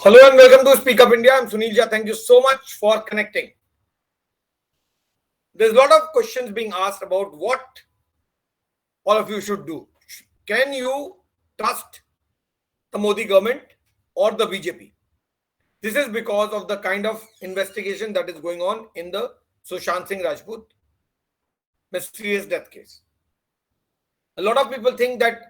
Hello and welcome to Speak Up India. I'm Sunil Jha. Thank you so much for connecting. There's a lot of questions being asked about what all of you should do. Can you trust the Modi government or the BJP? This is because of the kind of investigation that is going on in the Sushant Singh Rajput mysterious death case. A lot of people think that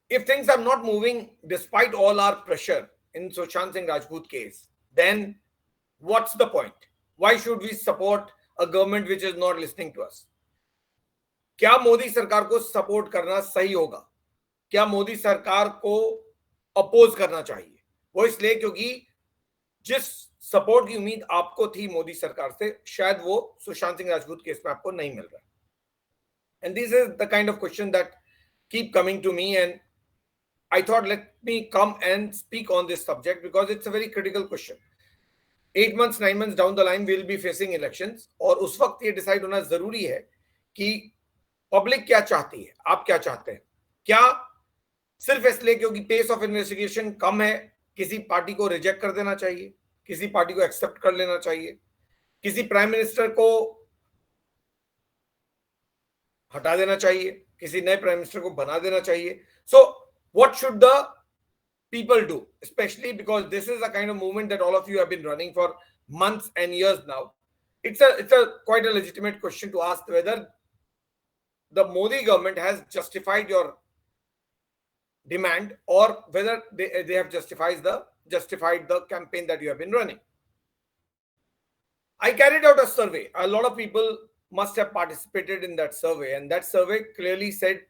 if things are not moving despite all our pressure in Sushant Singh Rajput case, then what's the point? Why should we support a government which is not listening to us? क्या मोदी सरकार को support करना सही होगा? क्या मोदी सरकार को oppose करना चाहिए? वो इसलिए क्योंकि जिस सपोर्ट की उम्मीद आपको थी मोदी सरकार से, शायद वो सुशांत सिंह राजपूत केस में आपको नहीं मिल रहा. And this is the kind of question that keep coming to me, and I thought let me come and speak on this subject because it's a very critical question. 8 months, 9 months down the line, we will be facing elections, और उस वक्त ये decide होना जरूरी है कि public क्या चाहती है, आप क्या चाहते हैं. क्या सिर्फ इसलिए क्योंकि पेस ऑफ इन्वेस्टिगेशन कम है किसी पार्टी को रिजेक्ट कर देना चाहिए, किसी पार्टी को एक्सेप्ट कर लेना चाहिए, किसी प्राइम मिनिस्टर को हटा देना चाहिए, किसी नए प्राइम मिनिस्टर को बना देना चाहिए? So what should the people do, especially because this is a kind of movement that all of you have been running for months and years now. It's a quite a legitimate question to ask whether the Modi government has justified your demand or whether they have justified the campaign that you have been running. I carried out a survey. A lot of people must have participated in that survey, and that survey clearly said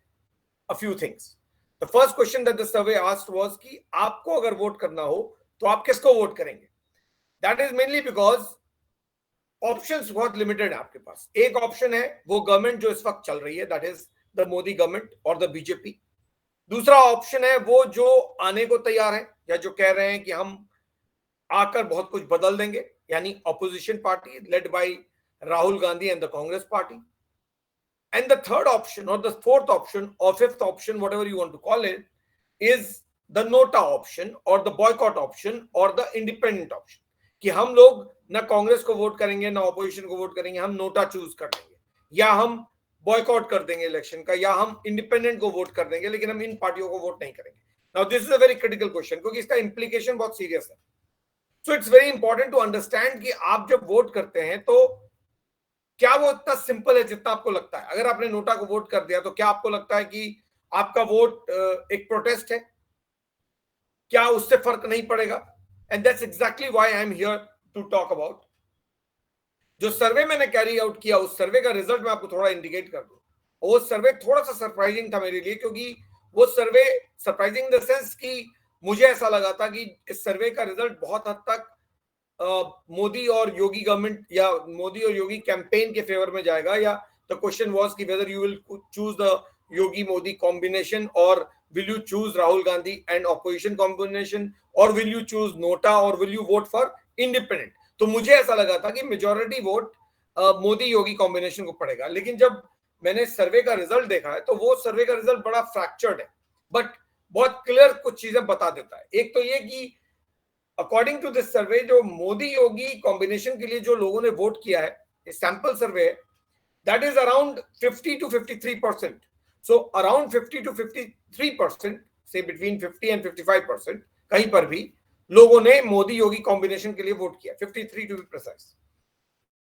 a few things. The first question that the survey asked was कि आपको अगर vote करना हो तो आप किसको vote करेंगे? That is mainly because options बहुत लिमिटेड है आपके पास. एक ऑप्शन है वो गवर्नमेंट जो इस वक्त चल रही है, that is the Modi government और द बीजेपी. दूसरा ऑप्शन है वो जो आने को तैयार है या जो कह रहे हैं कि हम आकर बहुत कुछ बदल देंगे, यानी opposition party led by Rahul Gandhi and the Congress party. And the third option or the fourth option or fifth option, whatever you want to call it, is the nota option or the boycott option or the independent option. कि हम लोग ना कांग्रेस को vote करेंगे ना opposition को vote करेंगे, हम नोटा चूज कर लेंगे, या हम बॉयकॉट कर देंगे इलेक्शन का, या हम इंडिपेंडेंट को वोट कर देंगे, लेकिन हम इन पार्टियों को वोट नहीं करेंगे. Now this is a very critical question क्योंकि इसका इंप्लीकेशन बहुत सीरियस है. So it's very important to understand कि आप जब वोट करते हैं तो क्या वो इतना सिंपल है जितना आपको लगता है? अगर आपने नोटा को वोट कर दिया तो क्या आपको लगता है कि आपका वोट एक प्रोटेस्ट है? क्या उससे फर्क नहीं पड़ेगा? And that's exactly why I am here to talk about. जो सर्वे मैंने कैरी आउट किया, उस सर्वे का रिजल्ट मैं आपको थोड़ा इंडिकेट कर दूं. वो सर्वे थोड़ा सा सरप्राइजिंग था मेरे लिए, क्योंकि वो सर्वे सरप्राइजिंग इन द सेंस कि मुझे ऐसा लगा था कि इस सर्वे का रिजल्ट बहुत हद तक मोदी और योगी गवर्नमेंट या मोदी और योगी कैंपेन के फेवर में जाएगा. या द क्वेश्चन वाज कि whether you will choose the Yogi Modi combination और will you choose Rahul Gandhi and opposition combination, और विल यू चूज नोटा, और will you vote for independent. तो मुझे ऐसा लगा था कि majority vote Modi Yogi combination को पड़ेगा. लेकिन जब मैंने सर्वे का रिजल्ट देखा है तो वो सर्वे का रिजल्ट बड़ा फ्रैक्चर्ड है, बट बहुत क्लियर कुछ चीजें बता देता है. एक तो ये कि अकॉर्डिंग टू दिस सर्वे, जो मोदी योगी कॉम्बिनेशन के लिए जो लोगों ने वोट किया है, सैंपल सर्वे है, that is around 50 to 53%. So around 50 to 53%, से बिटवीन 50 and 55%, कहीं पर भी लोगों ने मोदी योगी कॉम्बिनेशन के लिए वोट किया, 53 to be precise.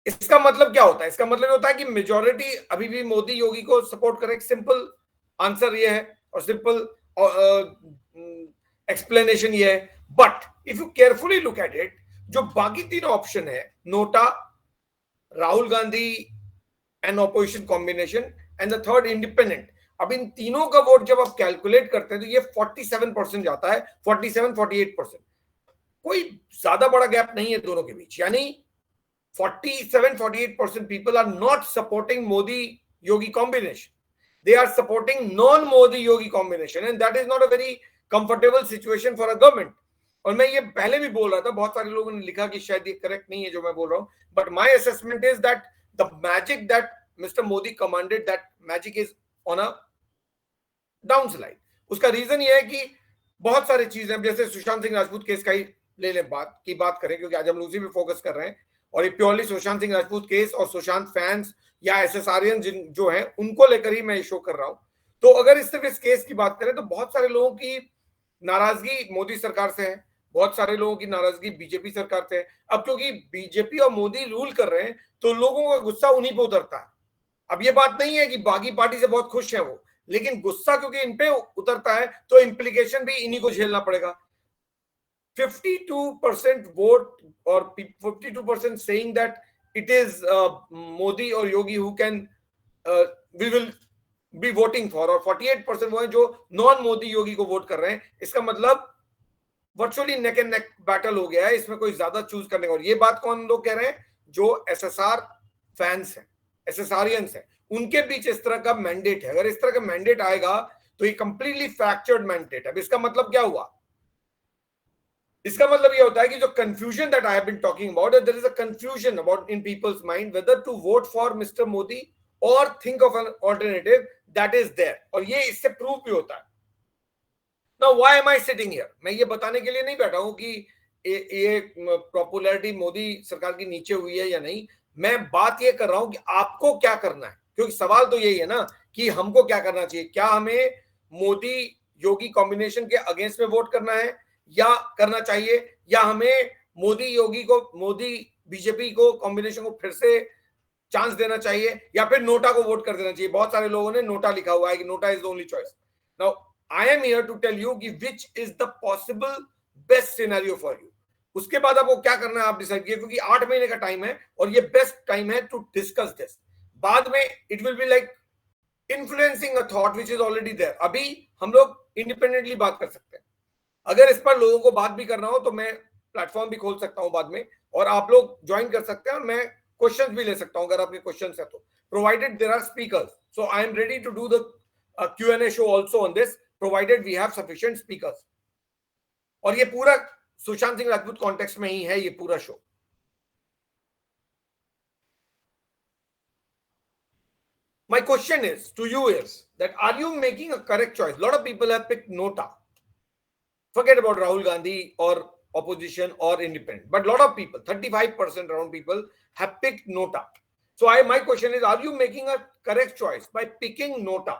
इसका मतलब क्या होता है? इसका मतलब होता है कि मेजॉरिटी अभी भी मोदी योगी को सपोर्ट करे. सिंपल आंसर ये है और सिंपल एक्सप्लेनेशन ये है. But if you carefully look at it, जो बाकी तीन ऑप्शन है, NOTA, Rahul Gandhi and opposition combination, and the third independent, अब इन तीनों का वोट जब आप कैलकुलेट करते हैं तो ये 47% जाता है, 47-48%. कोई ज्यादा बड़ा गैप नहीं है दोनों के बीच. यानी 47-48% people are not supporting Modi Yogi combination. They are supporting non-Modi Yogi combination, and that is not a very comfortable situation for a government. और मैं ये पहले भी बोल रहा था, बहुत सारे लोगों ने लिखा कि शायद ये करेक्ट नहीं है जो मैं बोल रहा हूं, but my assessment is that the magic that mister Modi commanded, that magic is on a downslide. उसका रीजन ये है कि बहुत सारी चीजें, जैसे सुशांत सिंह राजपूत केस का ही ले लें, बात की बात करें, क्योंकि आज हम उसी पे फोकस कर रहे हैं, और ये प्योरली सुशांत सिंह राजपूत केस और सुशांत फैंस या एसएसआरियन जो हैं उनको लेकर ही मैं शो कर रहा हूं। तो अगर सिर्फ इस केस की बात करें तो बहुत सारे लोगों की नाराजगी मोदी सरकार से है, बहुत सारे लोगों की नाराजगी बीजेपी सरकार से है। अब क्योंकि बीजेपी और मोदी रूल कर रहे हैं तो लोगों का गुस्सा उन्हीं पे उतरता है। अब ये बात नहीं है कि बाकी पार्टी से बहुत खुश है वो, लेकिन गुस्सा क्योंकि इन पे उतरता है तो इंप्लीकेशन भी इन्हीं को झेलना पड़ेगा। 52% वोट और 52% saying that it is Modi or Yogi who can we will be voting for, और 48% वो है जो नॉन मोदी योगी को वोट कर रहे हैं। इसका मतलब virtually neck and neck battle हो गया है, इसमें कोई ज्यादा चूज करने का। और ये बात कौन लोग कह रहे हैं? जो एसएसआर फैंस हैं, एसएसआरियंस हैं, उनके बीच इस तरह का मैंडेट है। अगर इस तरह का मैंडेट आएगा तो ये कंप्लीटली फ्रैक्चर्ड मैंडेट है। अब इसका मतलब क्या हुआ? इसका मतलब ये होता है कि जो confusion that I have been talking about, there is a confusion about in people's mind whether to vote for mister Modi और think of an alternative, that is there. और ये इससे प्रूव भी होता है। Now why am I sitting here? मैं ये बताने के लिए नहीं बैठा हूं कि ये पॉपुलैरिटी मोदी सरकार की नीचे हुई है या नहीं। मैं बात ये कर रहा हूं कि आपको क्या करना है, क्योंकि सवाल तो यही है ना कि हमको क्या करना चाहिए। क्या हमें मोदी योगी कॉम्बिनेशन के अगेंस्ट में वोट करना है या करना चाहिए, या हमें मोदी योगी को, मोदी बीजेपी को कॉम्बिनेशन को फिर से चांस देना चाहिए, या फिर नोटा को वोट कर देना चाहिए? बहुत सारे लोगों ने नोटा लिखा हुआ है कि NOTA is the only choice. Now I am here to tell you कि which is the possible best scenario for you. उसके बाद आपको क्या करना है आप डिसाइड कीजिए, क्योंकि 8 महीने का टाइम है और ये बेस्ट टाइम है टू डिस्कस दिस। बाद में it will be like influencing a thought which is already there. अभी हम लोग इंडिपेंडेंटली बात कर सकते हैं। अगर इस पर लोगों को बात भी करना हो तो मैं प्लेटफॉर्म भी खोल सकता हूं बाद में, और आप लोग ज्वाइन कर सकते हैं, और मैं क्वेश्चंस भी ले सकता हूं अगर आपके क्वेश्चंस है तो, provided there are speakers. So I am ready to do the Q&A show also on this, provided we have sufficient speakers. और ये पूरा सुशांत सिंह राजपूत कॉन्टेक्स्ट में ही है ये पूरा show. My question is to you is that are you making a correct choice? A lot of people have picked Nota. Forget about Rahul Gandhi or opposition or independent, but a lot of people, 35% around people, have picked Nota. So my question is, are you making a correct choice by picking Nota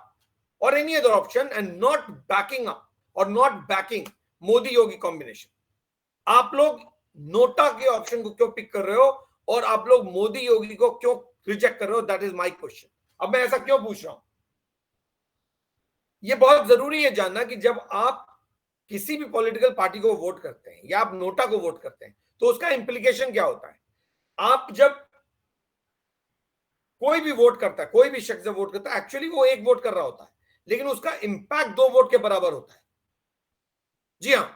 or any other option and not backing up or not backing Modi Yogi combination? आप लोग NOTA के option को क्यों pick कर रहे हो और आप लोग मोदी योगी को क्यों रिजेक्ट कर रहे हो? That is my question. अब मैं ऐसा क्यों पूछ रहा हूं? ये बहुत जरूरी है जानना कि जब आप किसी भी पॉलिटिकल पार्टी को वोट करते हैं या आप नोटा को वोट करते हैं तो उसका इंप्लीकेशन क्या होता है। आप जब कोई भी वोट करता है, कोई भी शख्स जब वोट करता है, एक्चुअली वो एक वोट कर रहा होता है, लेकिन उसका इंपैक्ट 2 वोट के बराबर होता है। जी हाँ,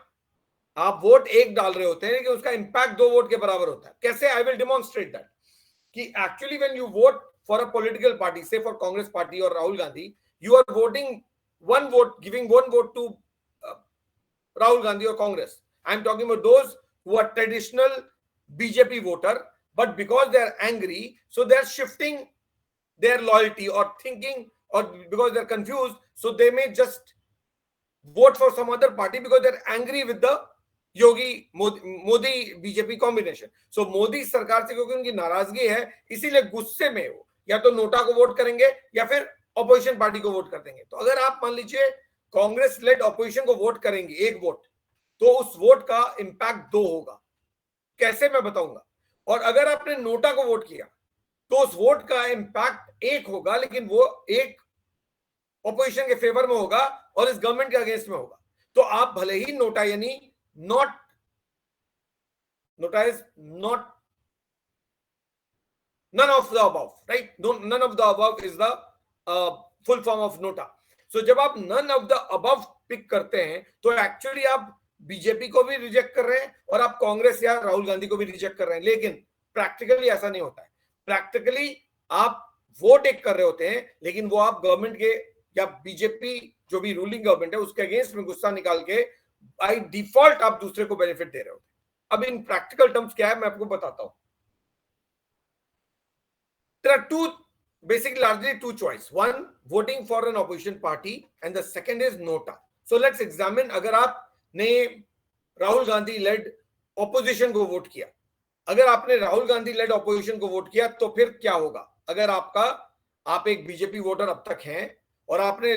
आप वोट एक डाल रहे होते हैं लेकिन उसका इंपैक्ट 2 वोट के बराबर होता है। कैसे? आई विल डेमोन्स्ट्रेट दैट कि actually when you vote for a political party, से फॉर कांग्रेस पार्टी और Rahul Gandhi, you are voting one vote, giving one vote to Rahul Gandhi or Congress. I am talking about those who are traditional BJP voter, but because they are angry, so they are shifting their loyalty or thinking, or because they are confused, so they may just vote for some other party because they are angry with the Yogi Modi BJP combination. So Modi सरकार से क्योंकि उनकी नाराजगी है, इसीलिए गुस्से में वो या तो नोटा को वोट करेंगे या फिर ऑपोजिशन पार्टी को वोट कर देंगे। तो अगर आप मान लीजिए कांग्रेस लेड ऑपोजिशन को वोट करेंगे एक वोट, तो उस वोट का इंपैक्ट 2 होगा। कैसे? मैं बताऊंगा। और अगर आपने नोटा को वोट किया तो उस वोट का इंपैक्ट 1 होगा, लेकिन वो एक ऑपोजिशन के फेवर में होगा और इस गवर्नमेंट के अगेंस्ट में होगा। तो आप भले ही नोटा, यानी NOTA is not none of the above, right? None of the above is the full form of nota. So जब आप none of the above pick करते हैं तो एक्चुअली आप बीजेपी को भी रिजेक्ट कर रहे हैं और आप कांग्रेस या राहुल गांधी को भी रिजेक्ट कर रहे हैं। लेकिन प्रैक्टिकली ऐसा नहीं होता है। प्रैक्टिकली आप वोट एक कर रहे होते हैं, लेकिन वो आप गवर्नमेंट के या बीजेपी जो भी रूलिंग गवर्नमेंट है उसके अगेंस्ट में गुस्सा निकाल के बाय डिफॉल्ट आप दूसरे को बेनिफिट दे रहे होते हैं। अब इन प्रैक्टिकल टर्म्स क्या है मैं आपको बताता हूं। There are basically largely two choices. One, voting for an opposition party, and the second is nota. So let's examine, अगर आपने राहुल गांधी led ऑपोजिशन को वोट किया, अगर आपने राहुल गांधी लेड ऑपोजिशन को वोट किया तो फिर क्या होगा? अगर आप एक बीजेपी वोटर अब तक हैं और आपने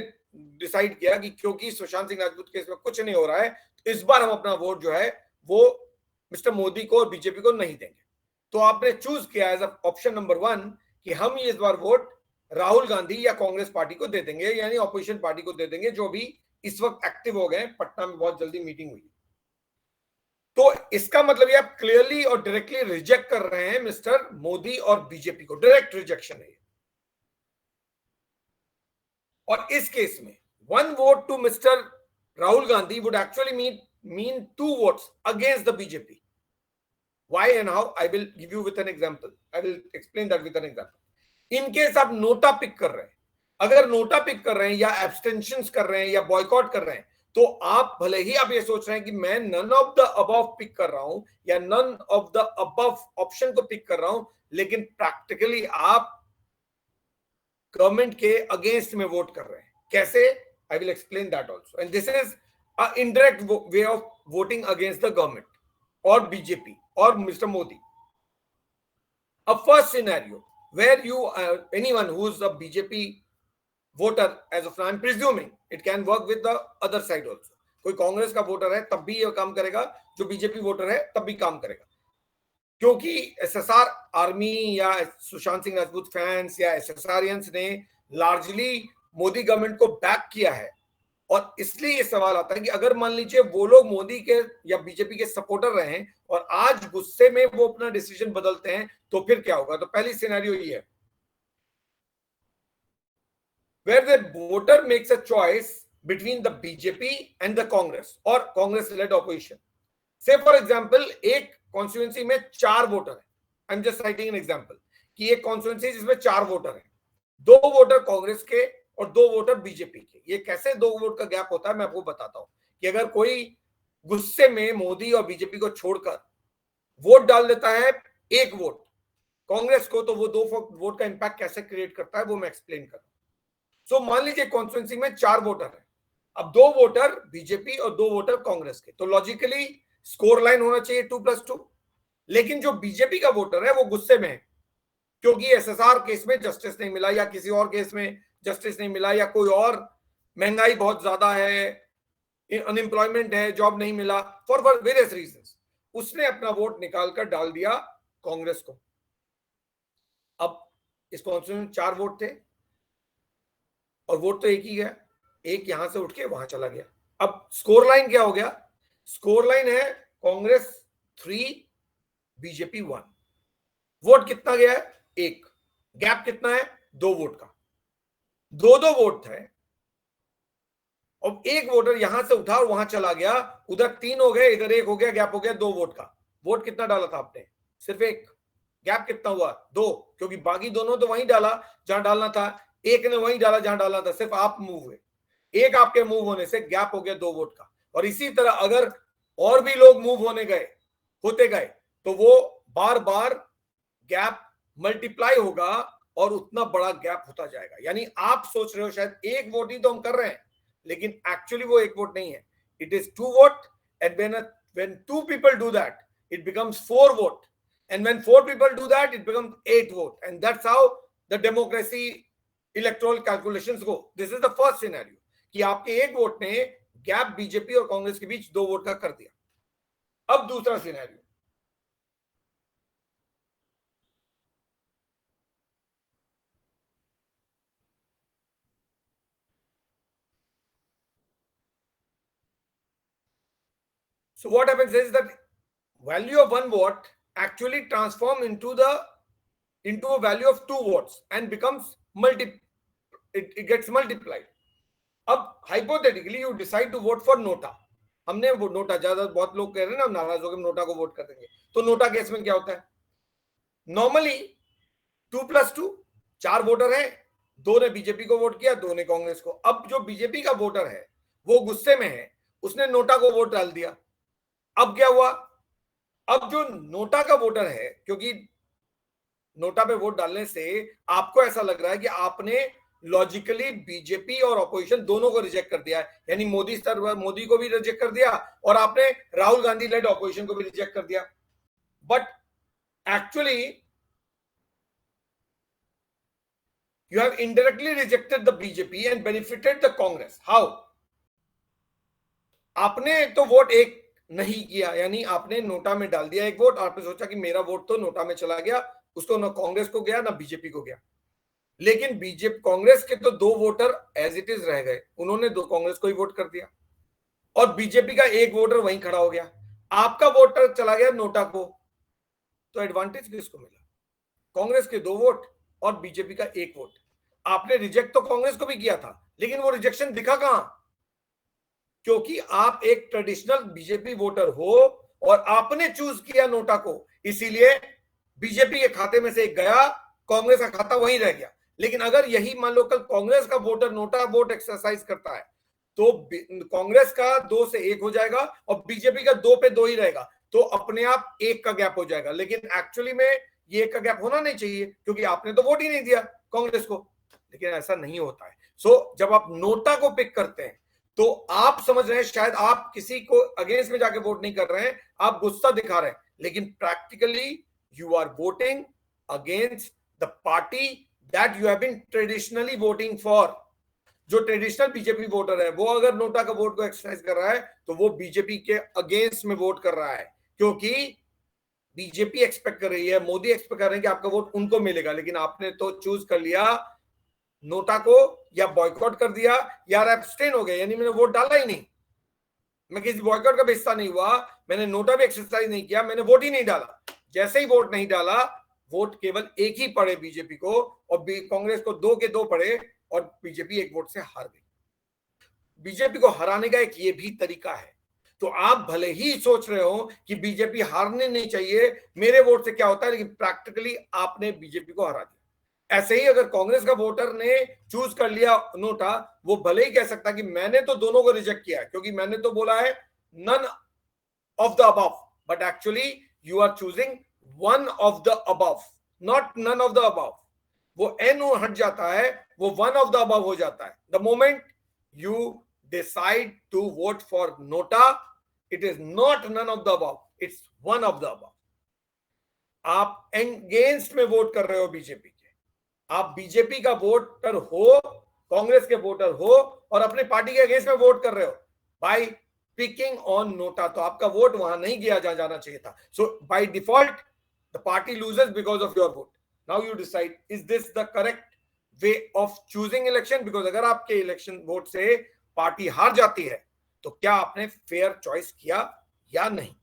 डिसाइड किया कि क्योंकि सुशांत सिंह राजपूत केस में कुछ नहीं हो रहा है तो इस बार हम अपना वोट जो है वो मिस्टर मोदी को और बीजेपी को नहीं देंगे, तो आपने चूज किया एज ऑप्शन नंबर 1 कि हम इस बार वोट राहुल गांधी या कांग्रेस पार्टी को दे देंगे, यानी ऑपोजिशन पार्टी को दे देंगे, जो भी इस वक्त एक्टिव हो गए। पटना में बहुत जल्दी मीटिंग हुई, तो इसका मतलब ये आप क्लियरली और डायरेक्टली रिजेक्ट कर रहे हैं मिस्टर मोदी और बीजेपी को, डायरेक्ट रिजेक्शन है। और इस केस में 1 vote to mister Rahul Gandhi would actually mean 2 votes against the BJP. Why and how? I will give you with an example. I will explain that with an example. In case आप NOTA pick कर रहे हैं, अगर NOTA pick कर रहे हैं या एब्सटेंशंस कर रहे हैं या बॉयकॉट कर रहे हैं, तो आप भले ही आप ये सोच रहे हैं कि मैं none of the above pick कर रहा हूं या none of the above option को पिक कर रहा हूं, लेकिन प्रैक्टिकली आप गवर्नमेंट के अगेंस्ट में वोट कर रहे हैं। कैसे? I will explain that also, and this is a indirect way of voting against the government और BJP or Mr. Modi. A first scenario where anyone who is a BJP voter, as of now I'm presuming it can work with the other side also. कोई कांग्रेस का voter है तब भी ये काम करेगा, जो बीजेपी वोटर है तब भी काम करेगा, क्योंकि एसएसआर आर्मी या सुशांत सिंह राजपूत फैंस या एसएसआरियंस ने लार्जली मोदी गवर्नमेंट को बैक किया है। और इसलिए ये सवाल आता है कि अगर मान लीजिए वो लोग मोदी के या बीजेपी के सपोर्टर रहे और आज गुस्से में वो अपना डिसीजन बदलते हैं तो फिर क्या होगा? तो पहली सिनेरियो ये है, where the voter makes a choice between the BJP and the Congress or Congress led opposition. Say for example, एक कॉन्स्टिट्यूएंसी में 4 वोटर है, I am just writing an example कि एक कॉन्स्टिट्यूएंसी जिसमें 4 वोटर है, 2 वोटर कांग्रेस के और 2 वोटर बीजेपी के। ये कैसे 2 वोट का गैप होता है मैं आपको बताता हूं कि अगर कोई गुस्से में मोदी और बीजेपी को छोड़कर वोट डाल देता है 1 वोट कांग्रेस को, तो वो 2 वोट का इंपैक्ट कैसे क्रिएट करता है वो मैं एक्सप्लेन कर रहा हूं। सो मान लीजिए कॉन्स्टिट्यूएंसी में 4 वोटर है, अब 2 वोटर बीजेपी और 2 वोटर कांग्रेस के, तो लॉजिकली स्कोर लाइन होना चाहिए 2+2। लेकिन जो बीजेपी का वोटर है वो गुस्से में है क्योंकि एसएसआर केस में जस्टिस नहीं मिला या किसी और केस में जस्टिस नहीं मिला या कोई और महंगाई बहुत ज्यादा है, अनएम्प्लॉयमेंट है, जॉब नहीं मिला, फॉर वेरियस रीजंस उसने अपना वोट निकालकर डाल दिया कांग्रेस को। अब इस कॉन्स्टिट्यूशन 4 वोट थे और वोट तो एक ही गया, एक यहां से उठ के वहां चला गया। अब स्कोर लाइन क्या हो गया? स्कोर लाइन है कांग्रेस 3 बीजेपी 1। वोट कितना गया है? 1। गैप कितना है? 2 वोट का। 2 वोट थे और 1 वोटर यहां से उठा और वहां चला गया, उधर 3 हो गए, इधर 1 हो गया, गैप हो गया 2 वोट का। वोट कितना डाला था आपने? सिर्फ 1। गैप कितना हुआ? 2, क्योंकि बाकी दोनों तो वहीं डाला जहां डालना था, एक ने वहीं डाला जहां डालना था, सिर्फ आप मूव हुए। एक आपके मूव होने से गैप हो गया 2 वोट का। और इसी तरह अगर और भी लोग मूव होते गए तो वो बार बार गैप मल्टीप्लाई होगा और उतना बड़ा गैप होता जाएगा। यानी आप सोच रहे हो शायद 1 वोट ही तो हम कर रहे हैं, लेकिन एक्चुअली वो 1 वोट नहीं है, it is 2 vote, and when 2 people do that it becomes 4 vote, and when 4 people do that it becomes 8 vote, and that's how the democracy electoral calculations go. This is the first scenario कि आपके 1 vote ने gap BJP और कांग्रेस के बीच 2 vote का कर दिया। अब दूसरा scenario, so what happens is that value of 1 vote actually transform into a value of 2 votes and becomes it gets multiplied. अब hypothetically you decide to vote for NOTA. हमने वो नोटा, ज्यादा बहुत लोग कह रहे हैं ना नाराज होकर नोटा को वोट कर देंगे, तो नोटा केस में क्या होता है? नॉर्मली 2+2, 4 वोटर है, 2 ने बीजेपी को वोट किया, 2 ने कांग्रेस को। अब जो बीजेपी का वोटर है वो गुस्से में है, उसने नोटा को वोट डाल दिया। अब क्या हुआ? अब जो नोटा का वोटर है, क्योंकि नोटा पे वोट डालने से आपको ऐसा लग रहा है कि आपने लॉजिकली बीजेपी और ऑपोजिशन दोनों को रिजेक्ट कर दिया है, यानी मोदी को भी रिजेक्ट कर दिया और आपने राहुल गांधी लेड ऑपोजिशन को भी रिजेक्ट कर दिया. But actually you have indirectly rejected the BJP and benefited the Congress. How? आपने तो वोट एक नहीं किया, यानी आपने नोटा में डाल दिया एक वोट. आपने सोचा कि मेरा वोट तो नोटा में चला गया, उसको ना कांग्रेस को गया ना बीजेपी को गया. लेकिन बीजेपी कांग्रेस के तो 2 वोटर एज इट इज रह गए, उन्होंने 2 कांग्रेस को ही वोट कर दिया और बीजेपी का 1 वोटर वहीं खड़ा हो गया. आपका वोटर चला गया नोटा को, तो एडवांटेज किसको मिला? कांग्रेस के 2 वोट और बीजेपी का 1 वोट. आपने रिजेक्ट तो कांग्रेस को भी किया था, लेकिन वो रिजेक्शन दिखा कहां? क्योंकि आप एक ट्रेडिशनल बीजेपी वोटर हो और आपने चूज किया नोटा को, इसीलिए बीजेपी के खाते में से एक गया, कांग्रेस का खाता वहीं रह गया. लेकिन अगर यही मान लो कल कांग्रेस का वोटर नोटा वोट एक्सरसाइज करता है, तो कांग्रेस का 2 से 1 हो जाएगा और बीजेपी का 2 पे 2 ही रहेगा, तो अपने आप 1 का गैप हो जाएगा. लेकिन एक्चुअली में ये 1 का गैप होना नहीं चाहिए, क्योंकि आपने तो वोट ही नहीं दिया कांग्रेस को. लेकिन ऐसा नहीं होता है. सो जब आप नोटा को पिक करते हैं तो आप समझ रहे हैं शायद आप किसी को अगेंस्ट में जाके वोट नहीं कर रहे हैं, आप गुस्सा दिखा रहे हैं, लेकिन practically you are voting against the party that you have been traditionally voting for. जो ट्रेडिशनल बीजेपी वोटर है वो अगर नोटा का वोट को एक्सरसाइज कर रहा है तो वो बीजेपी के अगेंस्ट में वोट कर रहा है, क्योंकि बीजेपी एक्सपेक्ट कर रही है, मोदी एक्सपेक्ट कर रहे हैं कि आपका वोट उनको मिलेगा. लेकिन आपने तो चूज कर लिया नोटा को, या बॉयकॉट कर दिया, या एब्स्टेन हो गए, यानी मैंने वोट डाला ही नहीं. मैं किसी बॉयकॉट का हिस्सा नहीं हुआ, मैंने नोटा भी एक्सरसाइज नहीं किया, मैंने वोट ही नहीं डाला. जैसे ही वोट नहीं डाला, वोट केवल एक ही पड़े बीजेपी को, और कांग्रेस को 2 के 2 पड़े और बीजेपी 1 वोट से हार गई. बीजेपी को हराने का एक ये भी तरीका है. तो आप भले ही सोच रहे हो कि बीजेपी हारने नहीं चाहिए, मेरे वोट से क्या होता है, लेकिन प्रैक्टिकली आपने बीजेपी को हरा दिया. ऐसे ही अगर कांग्रेस का वोटर ने चूज कर लिया नोटा, वो भले ही कह सकता कि मैंने तो दोनों को रिजेक्ट किया है, क्योंकि मैंने तो बोला है none of the above, but actually you are choosing one of the above, not none of the above. वो एन हट जाता है, वो वन ऑफ द अबव हो जाता है. The moment you decide to vote for NOTA, it is not none of the above, it's one of the above. आप against में वोट कर रहे हो बीजेपी के, आप बीजेपी का वोटर हो, कांग्रेस के वोटर हो, और अपने पार्टी के अगेंस्ट में वोट कर रहे हो बाय पिकिंग ऑन नोटा, तो आपका वोट वहां नहीं गया जहां जाना चाहिए था. So by default the party loses because of your vote. Now you decide, is this the correct way of choosing election? Because अगर आपके इलेक्शन वोट से पार्टी हार जाती है, तो क्या आपने फेयर चॉइस किया या नहीं?